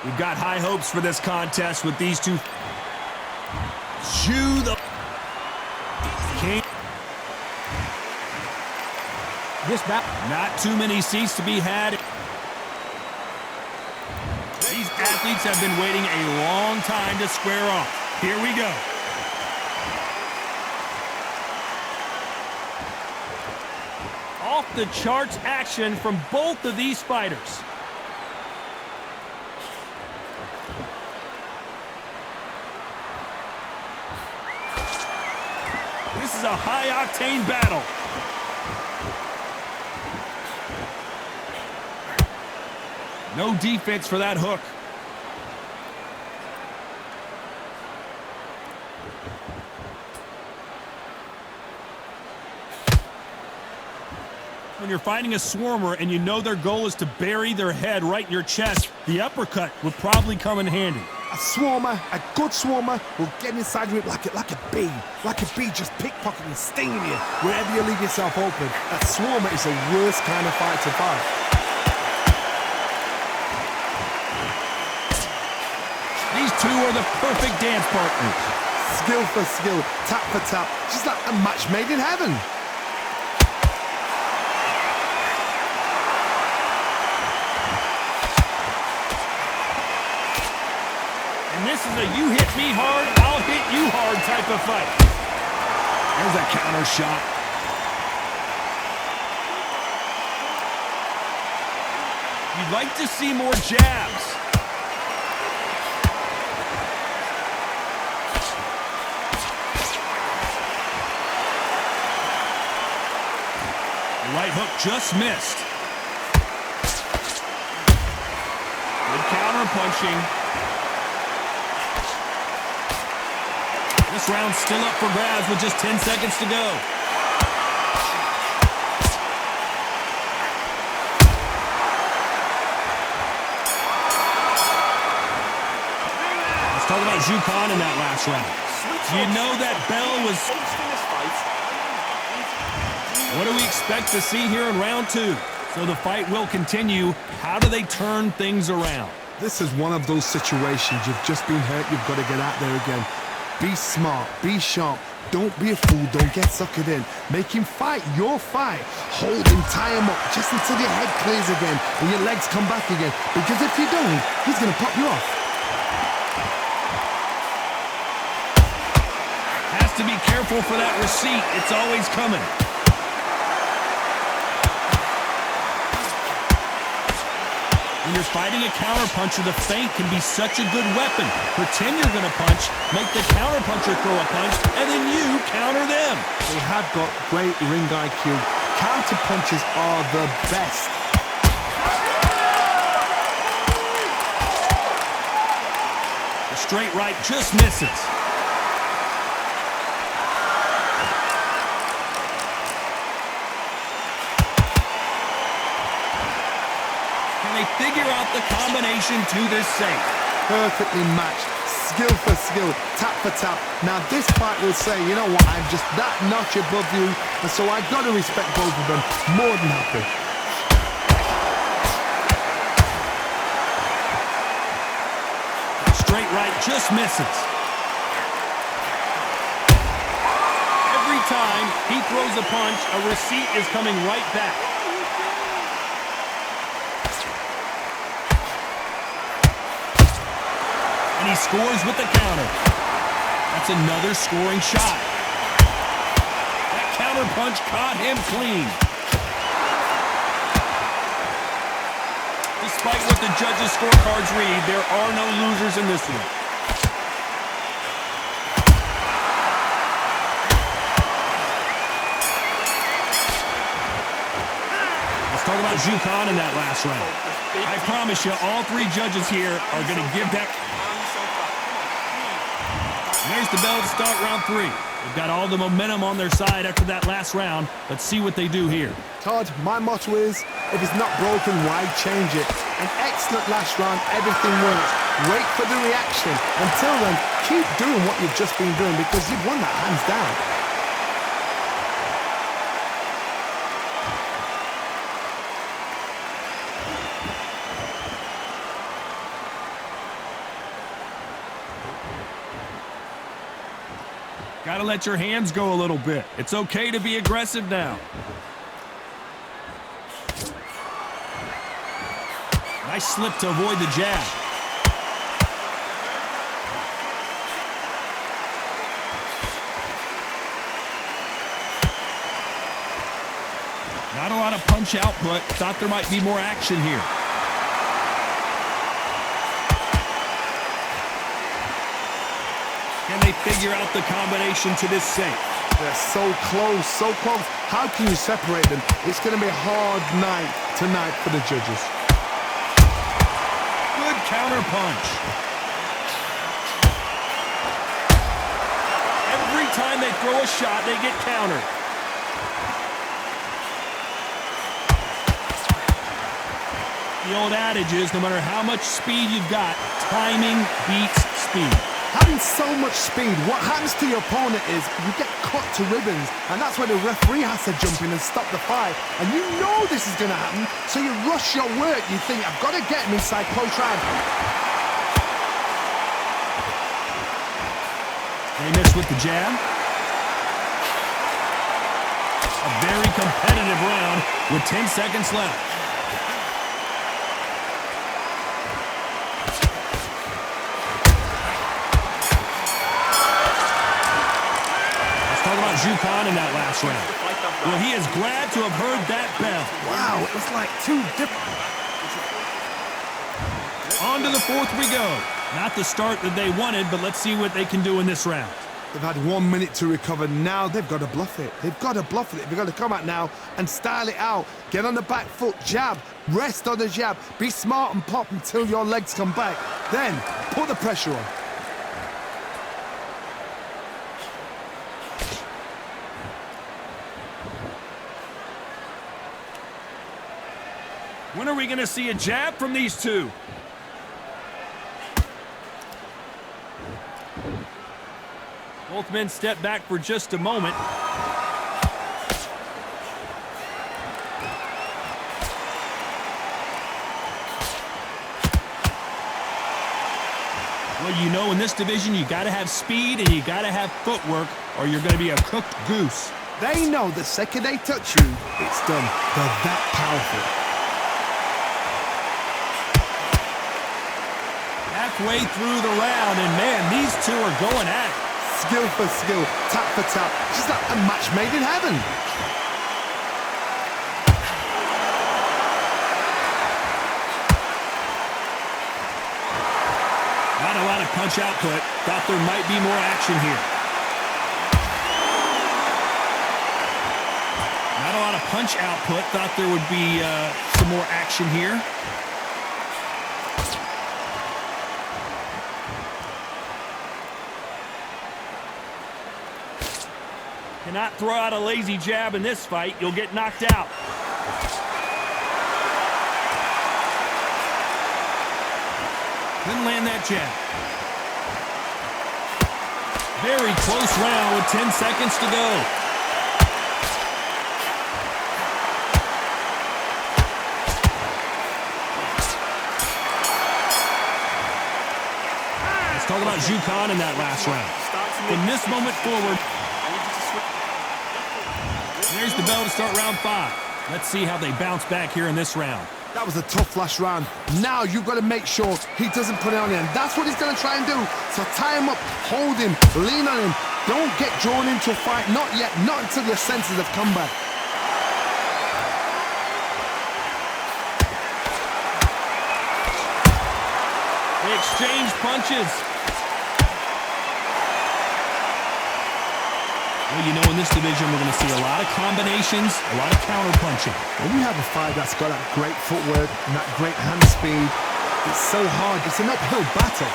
We've got high hopes for this contest with these two. King. This back. Not too many seats to be had. These athletes have been waiting a long time to square off. Here we go. Off the charts action from both of these fighters. This is a high-octane battle. No defense for that hook. When you're fighting a swarmer and you know their goal is to bury their head right in your chest, the uppercut would probably come in handy. A swarmer, a good swarmer, will get inside you like a bee. Like a bee just pickpocketing, stinging you wherever you leave yourself open. A swarmer is the worst kind of fight to fight. These two are the perfect dance partners. Skill for skill, tap for tap, just like a match made in heaven. And this is a you hit me hard, I'll hit you hard type of fight. There's a counter shot. You'd like to see more jabs. The right hook just missed. Good counter punching. This round's still up for grabs with just 10 seconds to go. Let's talk about Zhu Kan in that last round. You know that bell was... What do we expect to see here in round two? So the fight will continue. How do they turn things around? This is one of those situations. You've just been hurt, you've got to get out there again. Be smart, be sharp, don't be a fool, don't get suckered in. Make him fight your fight. Hold him, tie him up, just until your head clears again and your legs come back again. Because if you don't, he's going to pop you off. Has to be careful for that receipt, it's always coming. When you're fighting a counterpuncher, the feint can be such a good weapon. Pretend you're going to punch, make the counterpuncher throw a punch, and then you counter them. They have got great ring IQ. Counter punches are the best. The straight right just misses. Figure out the combination to this safe. Perfectly matched, skill for skill, tap for tap. Now this fight will say, you know what, I'm just that notch above you, and so I've got to respect both of them more than happy. Straight right just misses. Every time he throws a punch, a receipt is coming right back. And he scores with the counter. That's another scoring shot. That counter punch caught him clean. Despite what the judges' scorecards read, there are no losers in this one. Let's talk about Zhu Kan in that last round. I promise you, all three judges here are going to give that... There's the bell to start round three. They've got all the momentum on their side after that last round. Let's see what they do here. Todd, my motto is, if it's not broken, why change it? An excellent last round, everything works. Wait for the reaction. Until then, keep doing what you've just been doing because you've won that hands down. gotta let your hands go a little bit. It's okay to be aggressive now. Nice slip to avoid the jab. Not a lot of punch output. Thought there might be more action here. Can they figure out the combination to this safe? They're so close, so close. How can you separate them? It's going to be a hard night tonight for the judges. Good counter punch. Every time they throw a shot, they get countered. The old adage is, no matter how much speed you've got, timing beats speed. Having so much speed, what happens to your opponent is you get cut to ribbons, and that's where the referee has to jump in and stop the fight. And you know this is going to happen, so you rush your work. You think, I've got to get him inside close round. They miss with the jab. A very competitive round with 10 seconds left. Zhu Khan in that last round. Well, he is glad to have heard that bell. Wow, it was like two different. On to the fourth we go. Not the start that they wanted, but let's see what they can do in this round. They've had 1 minute to recover. Now they've got to bluff it. They've got to bluff it. They've got to come out now and style it out. Get on the back foot, jab, rest on the jab. Be smart and pop until your legs come back. Then put the pressure on. When are we going to see a jab from these two? Both men step back for just a moment. Well, you know, in this division, you got to have speed and you got to have footwork, or you're going to be a cooked goose. They know the second they touch you, it's done. They're that powerful. Halfway through the round, and man, these two are going at it. Skill for skill, tap for tap. Just like a match made in heaven. Not a lot of punch output. Thought there might be more action here. Not a lot of punch output. Thought there would be some more action here. Cannot throw out a lazy jab in this fight. You'll get knocked out. Couldn't land that jab. Very close round with 10 seconds to go. Let's talk about Zhu Khan in that last round. From this moment forward, there's the bell to start round 5. Let's see how they bounce back here in this round. That was a tough last round. Now you've got to make sure he doesn't put it on him. That's what he's going to try and do. So tie him up, hold him, lean on him. Don't get drawn into a fight. Not yet. Not until your senses have come back. They exchange punches. Well, you know, in this division, we're going to see a lot of combinations, a lot of counter punching. When you have a fight that's got that great footwork and that great hand speed, it's so hard. It's an uphill battle.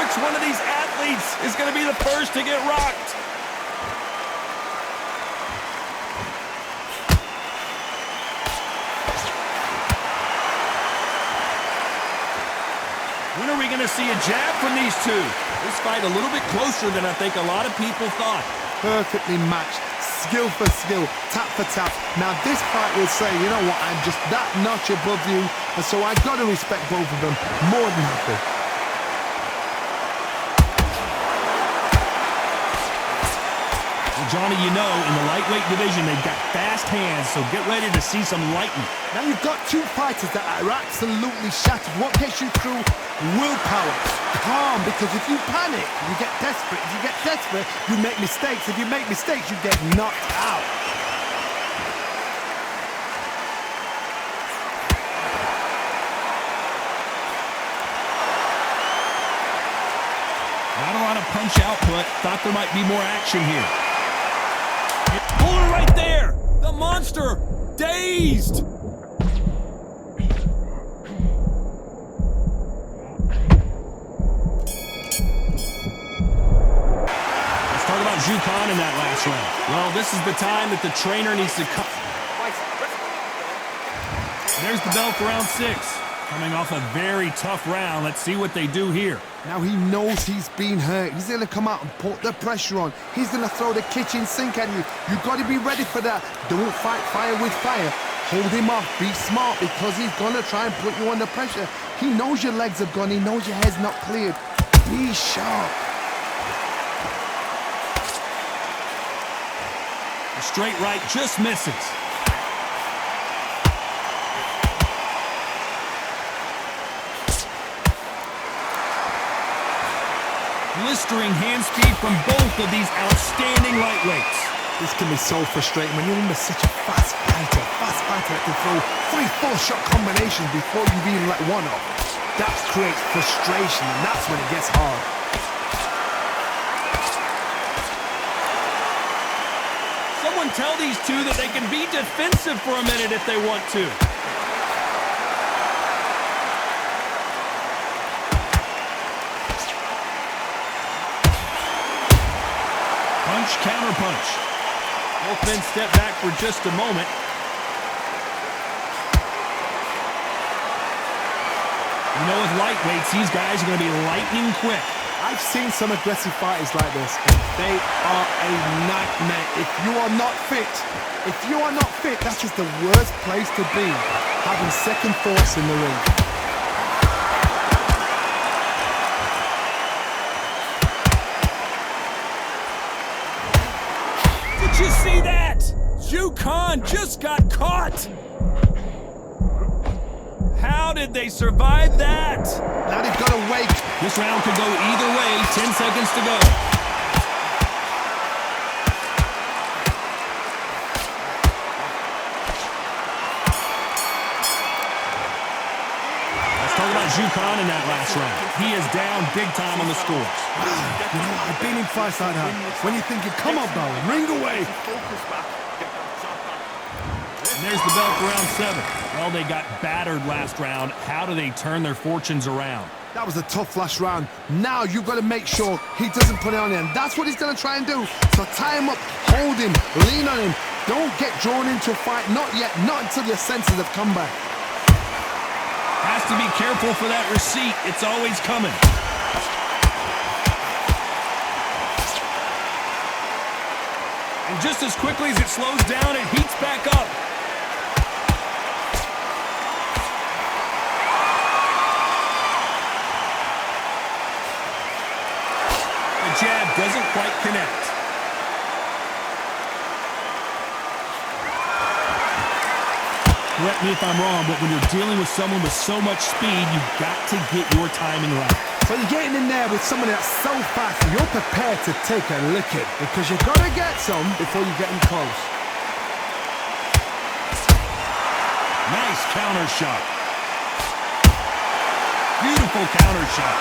Which one of these athletes is going to be the first to get rocked? When are we going to see a jab from these two? This fight a little bit closer than I think a lot of people thought. Perfectly matched. skill for skill, tap for tap. Now this fight will say, you know what, I'm just that notch above you, and so I got to respect both of them more than happy. Johnny, you know, in the lightweight division, they've got fast hands, so get ready to see some lightning. Now you've got two fighters that are absolutely shattered. What gets you through? Willpower. Calm, because if you panic, you get desperate. If you get desperate, you make mistakes. If you make mistakes, you get knocked out. Not a lot of punch output. Thought there might be more action here. Pull her right there! The monster! Dazed! Let's talk about Zhu Khan in that last round. Well, this is the time that the trainer needs to come. There's the bell for round 6. Coming off a very tough round. Let's see what they do here. Now he knows he's been hurt. He's going to come out and put the pressure on. He's going to throw the kitchen sink at you. You've got to be ready for that. Don't fight fire with fire. Hold him off. Be smart, because he's going to try and put you under pressure. He knows your legs are gone. He knows your head's not cleared. Be sharp. A straight right just misses. Blistering hand speed from both of these outstanding lightweights. This can be so frustrating when you're under such a fast fighter that can throw 3-4 shot combinations before you've even let one off. That creates frustration, and that's when it gets hard. Someone tell these two that they can be defensive for a minute if they want to. Punch, counter punch. Both men step back for just a moment. You know, with lightweights, these guys are going to be lightning quick. I've seen some aggressive fighters like this, and they are a nightmare. If you are not fit, that is the worst place to be, having second thoughts in the ring. Did you see that? Zhu Khan just got caught. How did they survive that? Now they've got to wake. This round could go either way. 10 seconds to go. Let's talk about Zhu Khan in that last round. He is down big time on the scores. You know, I've been in fights like that. When you're thinking, come on, Bell, ring away. And there's the bell for round 7. Well, they got battered last round. How do they turn their fortunes around? That was a tough last round. Now you've got to make sure he doesn't put it on him. That's what he's going to try and do. So tie him up, hold him, lean on him. Don't get drawn into a fight. Not yet. Not until your senses have come back. Has to be careful for that receipt. It's always coming. And just as quickly as it slows down, it heats back up. The jab doesn't quite connect. Correct me if I'm wrong, but when you're dealing with someone with so much speed, you've got to get your timing right. So you're getting in there with someone that's so fast, you're prepared to take a licking, because you've got to get some before you get them close. Nice counter shot. Beautiful counter shot.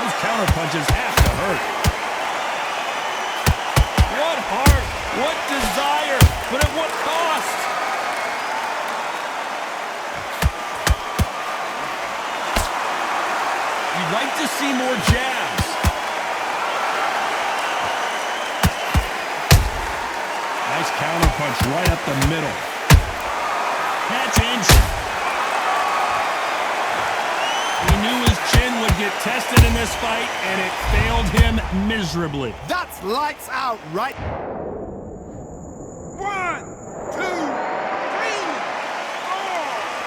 Those counter punches have to hurt. What heart, what desire, but at what cost? You'd like to see more jabs. Nice counter punch right up the middle. Catch inch. He knew his chin would get tested in this fight, and it failed him miserably. That's lights out, right? 1, 2, 3, 4.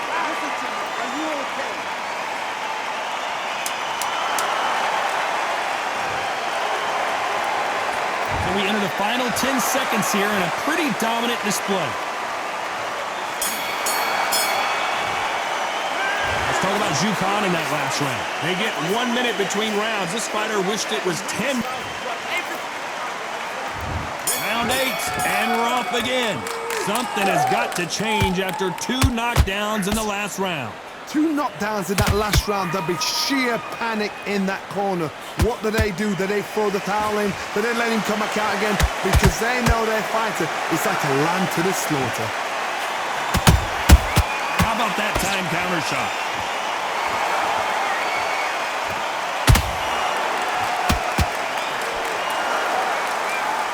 Washington, are you okay? So we enter the final 10 seconds here in a pretty dominant display. Let's talk about Zhu Khan in that last round. They get 1 minute between rounds. This fighter wished it was 10. Round 8, and we're off again. Something has got to change after 2 knockdowns in the last round. 2 knockdowns in that last round. There'll be sheer panic in that corner. What do? Do they throw the towel in? Do they let him come back out again? Because they know their fighter is like a lamb to the slaughter. How about that time counter shot?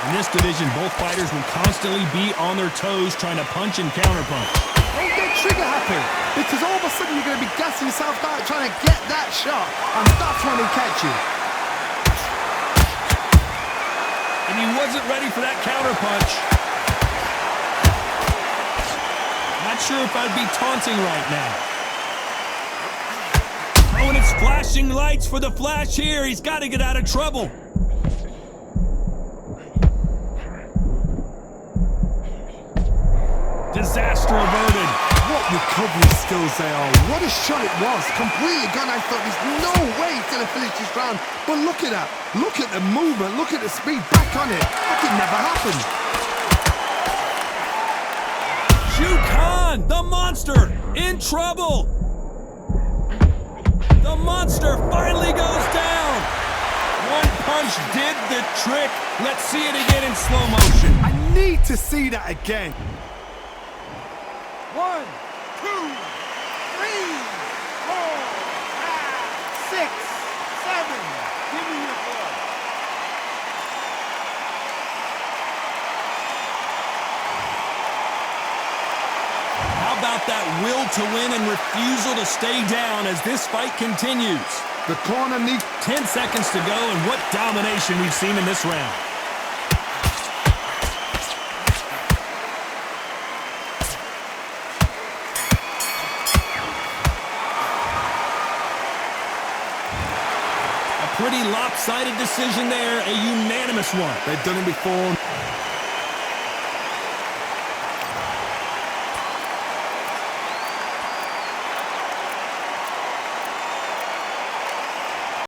In this division, both fighters will constantly be on their toes trying to punch and counterpunch. Don't get trigger happy, because all of a sudden you're going to be gassing yourself out trying to get that shot, and that's when he'll catch you. And he wasn't ready for that counterpunch. Not sure if I'd be taunting right now. Oh, and it's flashing lights for the flash here. He's got to get out of trouble. Disaster averted. What recovery skills they are. What a shot it was. Completely gone. I thought there's no way he's going to finish this round. But look at that. Look at the movement. Look at the speed. Back on it. Like it never happened. Zhu Khan, the monster, in trouble. The monster finally goes down. One punch did the trick. Let's see it again in slow motion. I need to see that again. 1, 2, 3, 4, 5, 6, 7. Give me your blood. How about that will to win and refusal to stay down as this fight continues? The corner needs 10 seconds to go, and what domination we've seen in this round. Pretty lopsided decision there, a unanimous one. They've done it before.